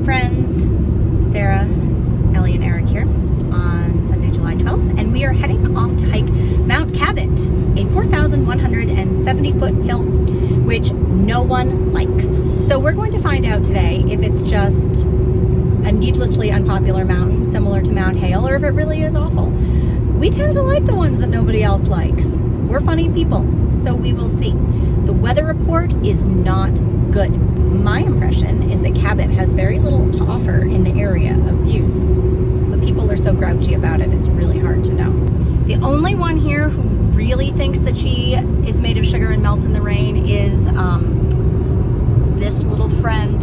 friends, Sarah, Ellie, and Eric here on Sunday, July 12th, and we are heading off to hike Mount Cabot, a 4,170-foot hill, which no one likes. So we're going to find out today if it's just a needlessly unpopular mountain similar to Mount Hale, or if it really is awful. We tend to like the ones that nobody else likes. We're funny people, so we will see. The weather report is not good. My impression is that Cabot has very little to offer in the area of views, but people are so grouchy about it, it's really hard to know. The only one here who really thinks that she is made of sugar and melts in the rain is this little friend.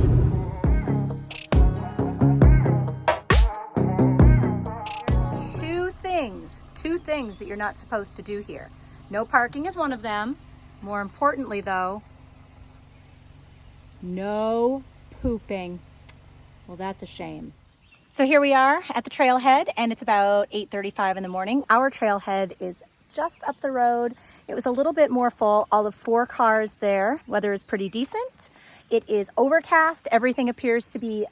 Two things that you're not supposed to do here. No parking is one of them. More importantly though, no pooping. Well, that's a shame. So here we are at the trailhead, and it's about 8:35 in the morning. Our trailhead is just up the road. It was a little bit more full, all of 4 cars there. Weather is pretty decent. It is overcast. Everything appears to be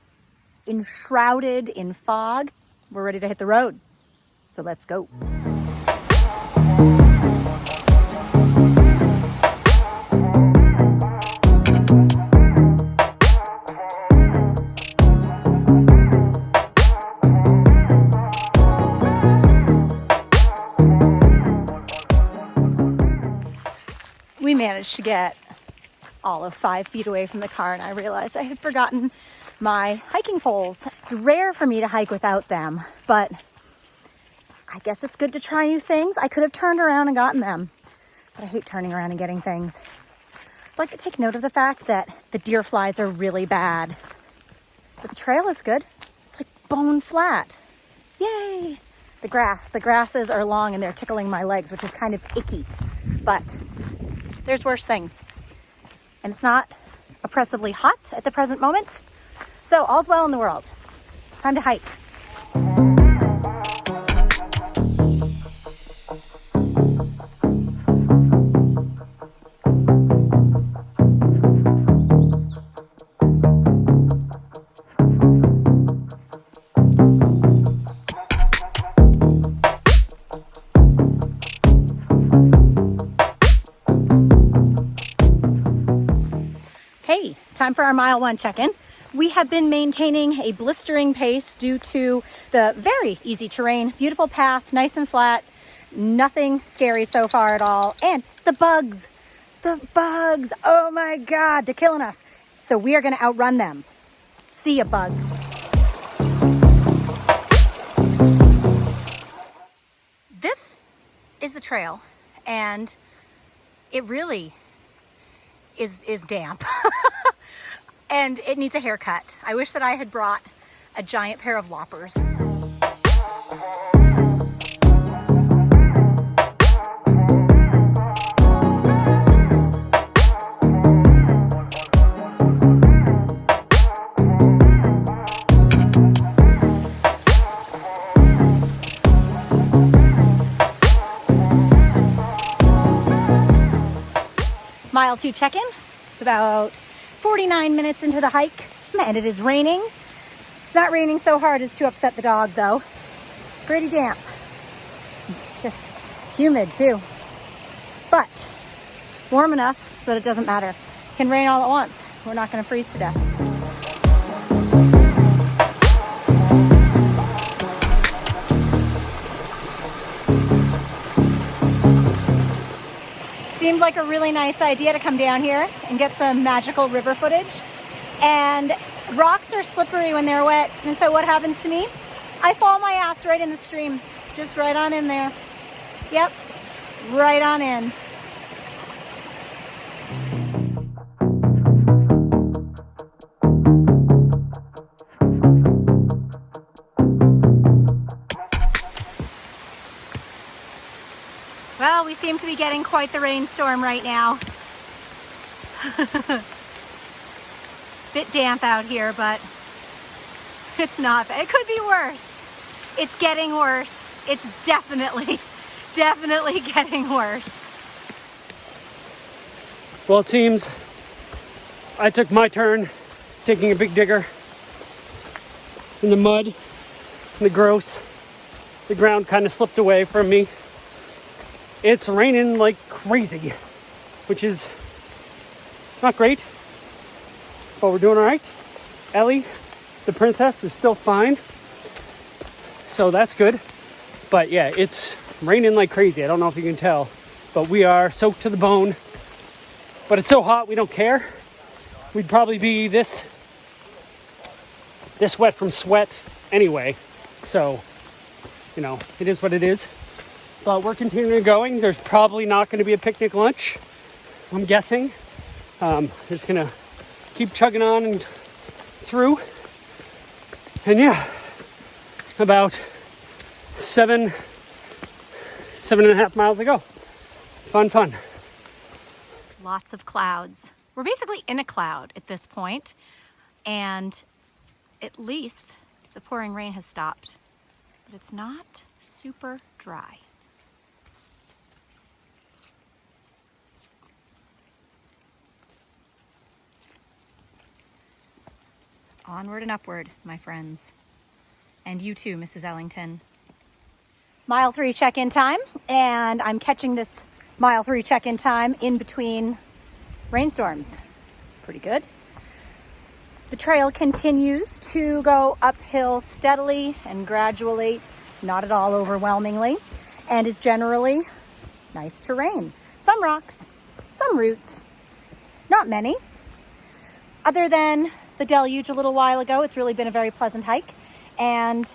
enshrouded in fog. We're ready to hit the road. So let's go. We managed to get all of 5 feet away from the car, and I realized I had forgotten my hiking poles. It's rare for me to hike without them, but I guess it's good to try new things. I could have turned around and gotten them, but I hate turning around and getting things. I'd like to take note of the fact that the deer flies are really bad, but the trail is good. It's like bone flat. Yay! The grasses are long and they're tickling my legs, which is kind of icky, but there's worse things. And it's not oppressively hot at the present moment. So all's well in the world. Time to hike. Hey, time for our mile 1 check-in. We have been maintaining a blistering pace due to the very easy terrain, beautiful path, nice and flat, nothing scary so far at all, and the bugs, oh my God, they're killing us. So we are gonna outrun them. See ya, bugs. This is the trail, and it really is damp. And it needs a haircut. I wish that I had brought a giant pair of loppers. Mile 2 check-in. It's about 49 minutes into the hike, and it is raining. It's not raining so hard as to upset the dog though. Pretty damp. It's just humid too. But warm enough so that it doesn't matter. It can rain all at once. We're not gonna freeze to death. Seemed like a really nice idea to come down here and get some magical river footage. And rocks are slippery when they're wet. And so what happens to me? I fall my ass right in the stream. Just right on in there. Yep, right on in. Well, we seem to be getting quite the rainstorm right now. Bit damp out here, but it's not bad. It could be worse. It's getting worse. It's definitely getting worse. Well, it seems I took my turn taking a big digger in the mud, in the gross. The ground kind of slipped away from me. It's raining like crazy, which is not great, but we're doing all right. Ellie, the princess, is still fine, so that's good. But yeah, it's raining like crazy. I don't know if you can tell, but we are soaked to the bone. But it's so hot, we don't care. We'd probably be this wet from sweat anyway. So, you know, it is what it is. But we're continuing going. There's probably not going to be a picnic lunch, I'm guessing. Just going to keep chugging on and through. And yeah, about 7.5 miles to go. Fun. Lots of clouds. We're basically in a cloud at this point, and at least the pouring rain has stopped, but it's not super dry. Onward and upward, my friends. And you too, Mrs. Ellington. Mile 3 check-in time, and I'm catching this mile 3 check-in time in between rainstorms. It's pretty good. The trail continues to go uphill steadily and gradually, not at all overwhelmingly, and is generally nice terrain. Some rocks, some roots, not many. Other than the deluge a little while ago, it's really been a very pleasant hike, and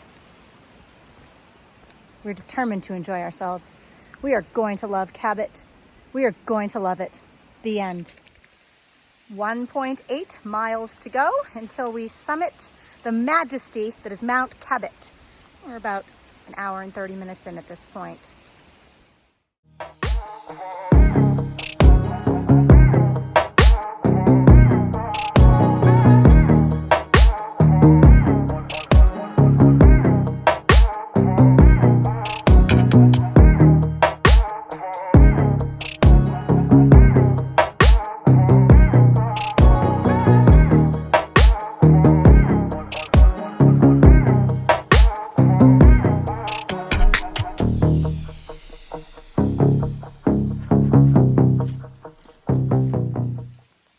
we're determined to enjoy ourselves. We are going to love Cabot. We are going to love it. The end. 1.8 miles to go until we summit the majesty that is Mount Cabot. We're about an hour and 30 minutes in at this point.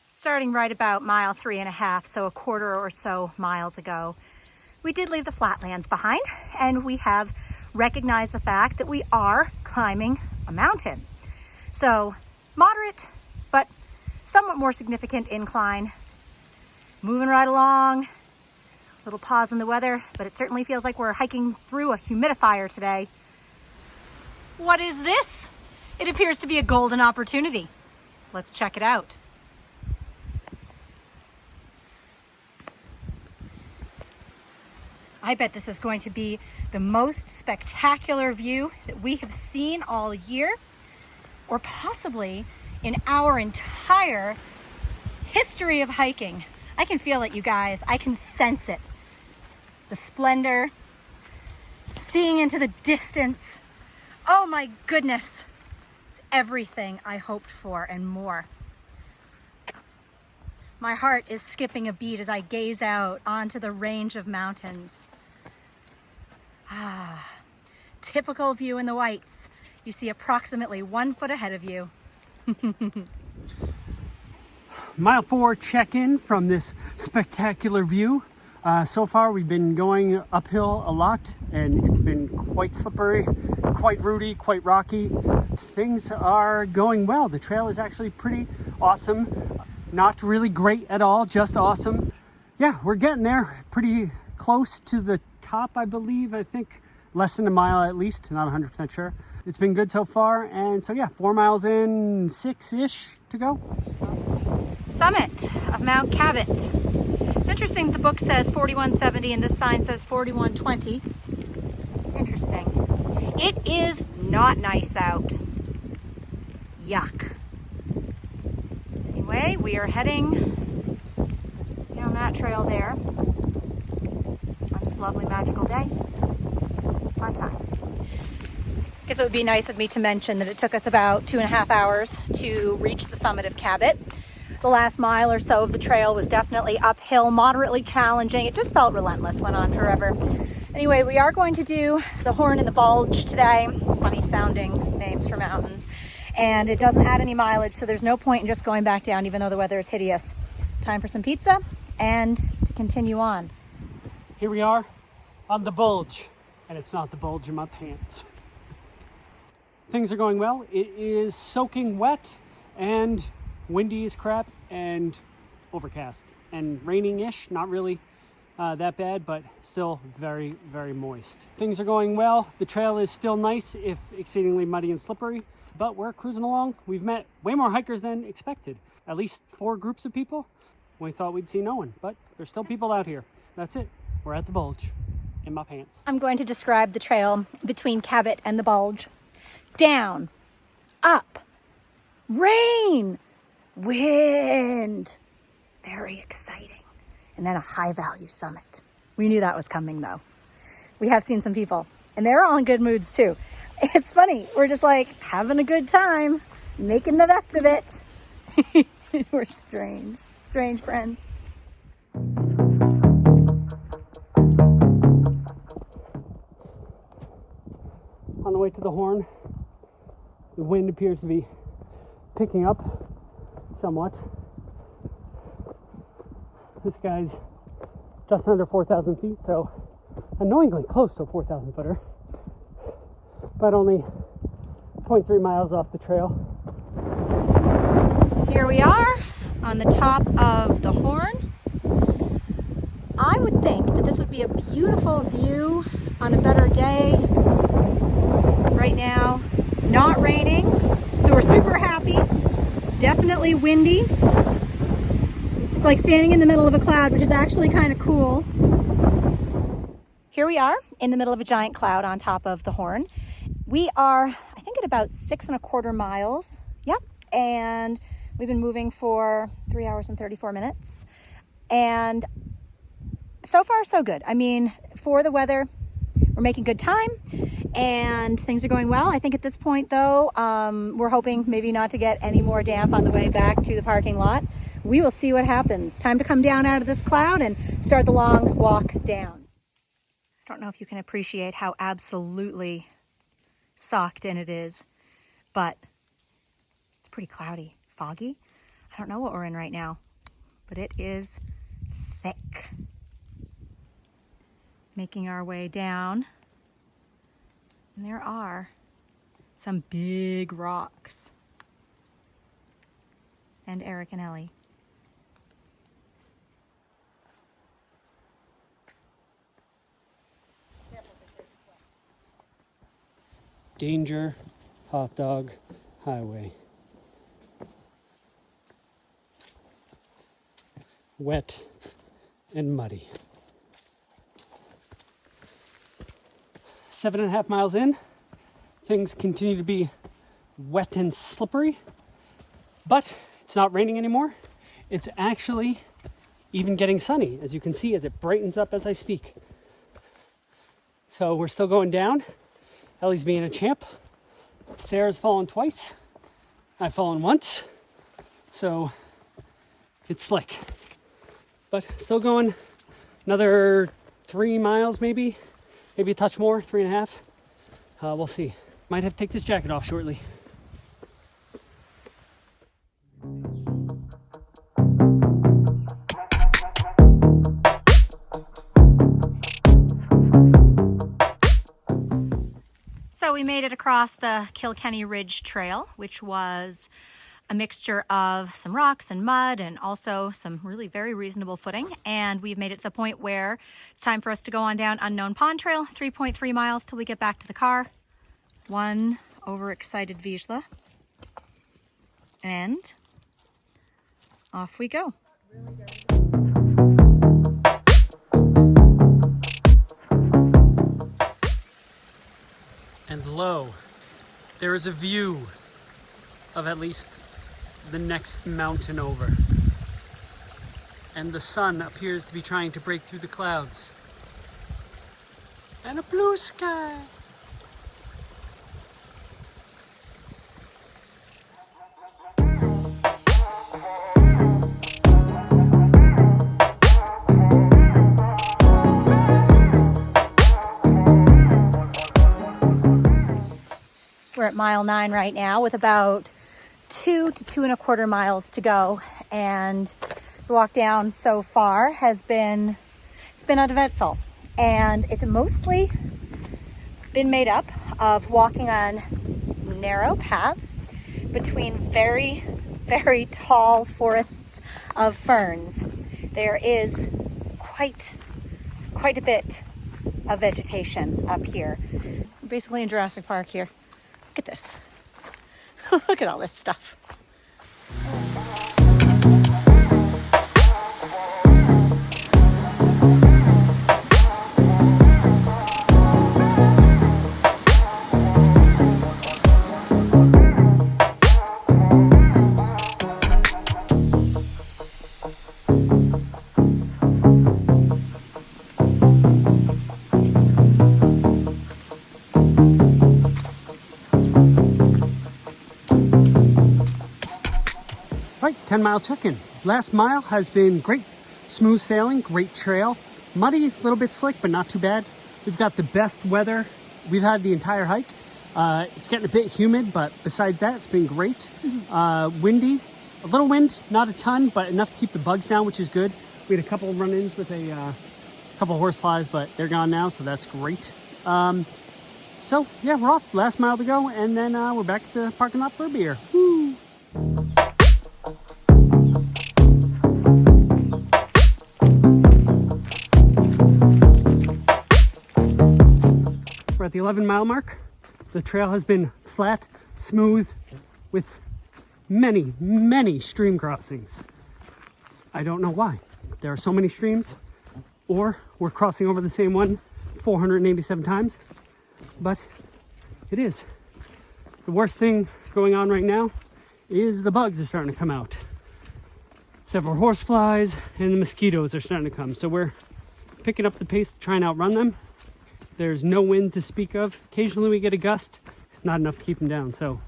Starting right about mile 3.5, so a quarter or so miles ago, we did leave the flatlands behind, and we have recognized the fact that we are climbing a mountain. So moderate, but somewhat more significant incline. Moving right along, little pause in the weather, but it certainly feels like we're hiking through a humidifier today. What is this? It appears to be a golden opportunity. Let's check it out. I bet this is going to be the most spectacular view that we have seen all year, or possibly in our entire history of hiking. I can feel it, you guys. I can sense it. The splendor, seeing into the distance. Oh my goodness. It's everything I hoped for and more. My heart is skipping a beat as I gaze out onto the range of mountains. Typical view in the whites. You see approximately 1 foot ahead of you. Mile 4 check-in from this spectacular view. So far we've been going uphill a lot, and it's been quite slippery, quite rooty, quite rocky. Things are going well. The trail is actually pretty awesome. Not really great at all, just awesome. Yeah, we're getting there. Pretty close to the top, I believe. I think less than a mile at least, not 100% sure. It's been good so far, and so yeah, 4 miles in, 6-ish to go. Summit of Mount Cabot. It's interesting, the book says 4170 and this sign says 4120. Interesting. It is not nice out. Yuck. Anyway, we are heading down that trail there on this lovely magical day. Fun times. I guess it would be nice of me to mention that it took us about 2.5 hours to reach the summit of Cabot. The last mile or so of the trail was definitely uphill, moderately challenging. It just felt relentless, went on forever. Anyway, we are going to do the Horn and the Bulge today. Funny sounding names for mountains. And it doesn't add any mileage, so there's no point in just going back down, even though the weather is hideous. Time for some pizza and to continue on. Here we are on the bulge, and it's not the bulge in my pants. Things are going well. It is soaking wet and windy as crap and overcast and raining-ish. Not really that bad, but still very, very moist. Things are going well. The trail is still nice, if exceedingly muddy and slippery, but we're cruising along. We've met way more hikers than expected. At least 4 groups of people. We thought we'd see no one, but there's still people out here. That's it. We're at the bulge in my pants. I'm going to describe the trail between Cabot and the Bulge. Down, up, rain, wind. Very exciting. And then a high value summit. We knew that was coming though. We have seen some people and they're all in good moods too. It's funny. We're just like having a good time, making the best of it. We're strange friends. On the way to the Horn, the wind appears to be picking up somewhat. This guy's just under 4,000 feet, so annoyingly close to a 4,000 footer, but only 0.3 miles off the trail. Here we are on the top of the Horn. I would think that this would be a beautiful view on a better day. Right now, it's not raining, so we're super happy. Definitely windy. It's like standing in the middle of a cloud, which is actually kind of cool. Here we are in the middle of a giant cloud on top of the Horn. We are, I think, at about 6.25 miles. Yep. And we've been moving for 3 hours and 34 minutes. And so far, so good. I mean, for the weather, we're making good time and things are going well. I think at this point, though, we're hoping maybe not to get any more damp on the way back to the parking lot. We will see what happens. Time to come down out of this cloud and start the long walk down. I don't know if you can appreciate how absolutely socked in it is, but it's pretty cloudy, foggy. I don't know what we're in right now, but it is thick. Making our way down, and there are some big rocks. And Eric and Ellie. Danger, hot dog, highway. Wet and muddy. 7.5 miles in, things continue to be wet and slippery, but it's not raining anymore. It's actually even getting sunny, as you can see, as it brightens up as I speak. So we're still going down. Ellie's being a champ. Sarah's fallen twice. I've fallen once. So it's slick. But still going another 3 miles maybe a touch more, 3.5. We'll see. Might have to take this jacket off shortly. So we made it across the Kilkenny Ridge Trail, which was a mixture of some rocks and mud and also some really very reasonable footing. And we've made it to the point where it's time for us to go on down Unknown Pond Trail, 3.3 miles till we get back to the car. One overexcited Wijla. And off we go. And lo, there is a view of at least the next mountain over. And the sun appears to be trying to break through the clouds. And a blue sky. We're at mile 9 right now with about 2 to 2.25 miles to go. And the walk down so far has been, it's been uneventful. And it's mostly been made up of walking on narrow paths between very, very tall forests of ferns. There is quite a bit of vegetation up here. We're basically in Jurassic Park here. Look at this. Look at all this stuff. All right, 10-mile check-in. Last mile has been great. Smooth sailing, great trail. Muddy, a little bit slick, but not too bad. We've got the best weather we've had the entire hike. It's getting a bit humid, but besides that, it's been great. Windy, a little wind, not a ton, but enough to keep the bugs down, which is good. We had a couple run-ins with a couple horseflies, but they're gone now, so that's great. So yeah, we're off. Last mile to go, and then we're back at the parking lot for a beer. Woo! We're at the 11-mile mark. The trail has been flat, smooth, with many, many stream crossings. I don't know why. There are so many streams, or we're crossing over the same one 487 times, but it is. The worst thing going on right now is the bugs are starting to come out. Several horseflies and the mosquitoes are starting to come. So we're picking up the pace to try and outrun them. There's no wind to speak of. Occasionally we get a gust, not enough to keep them down. So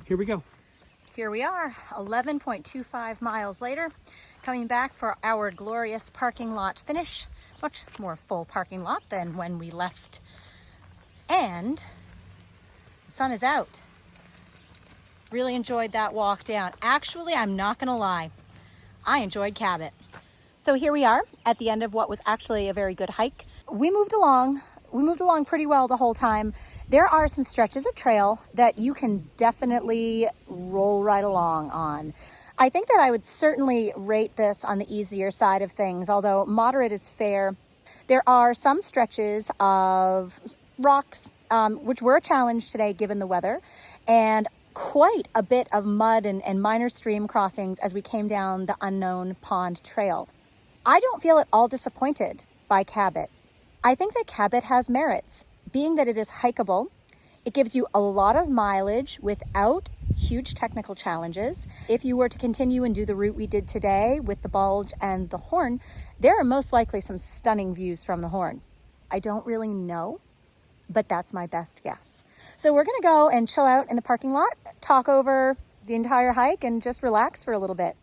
here we go. Here we are, 11.25 miles later, coming back for our glorious parking lot finish. Much more full parking lot than when we left. And the sun is out. Really enjoyed that walk down. Actually, I'm not gonna lie, I enjoyed Cabot. So here we are at the end of what was actually a very good hike. We moved along pretty well the whole time. There are some stretches of trail that you can definitely roll right along on. I think that I would certainly rate this on the easier side of things, although moderate is fair. There are some stretches of rocks, which were a challenge today given the weather, and quite a bit of mud and minor stream crossings as we came down the unknown pond trail. I don't feel at all disappointed by Cabot. I think that Cabot has merits, being that it is hikeable. It gives you a lot of mileage without huge technical challenges. If you were to continue and do the route we did today with the bulge and the horn, there are most likely some stunning views from the horn. I don't really know, but that's my best guess. So we're gonna go and chill out in the parking lot, talk over the entire hike, and just relax for a little bit.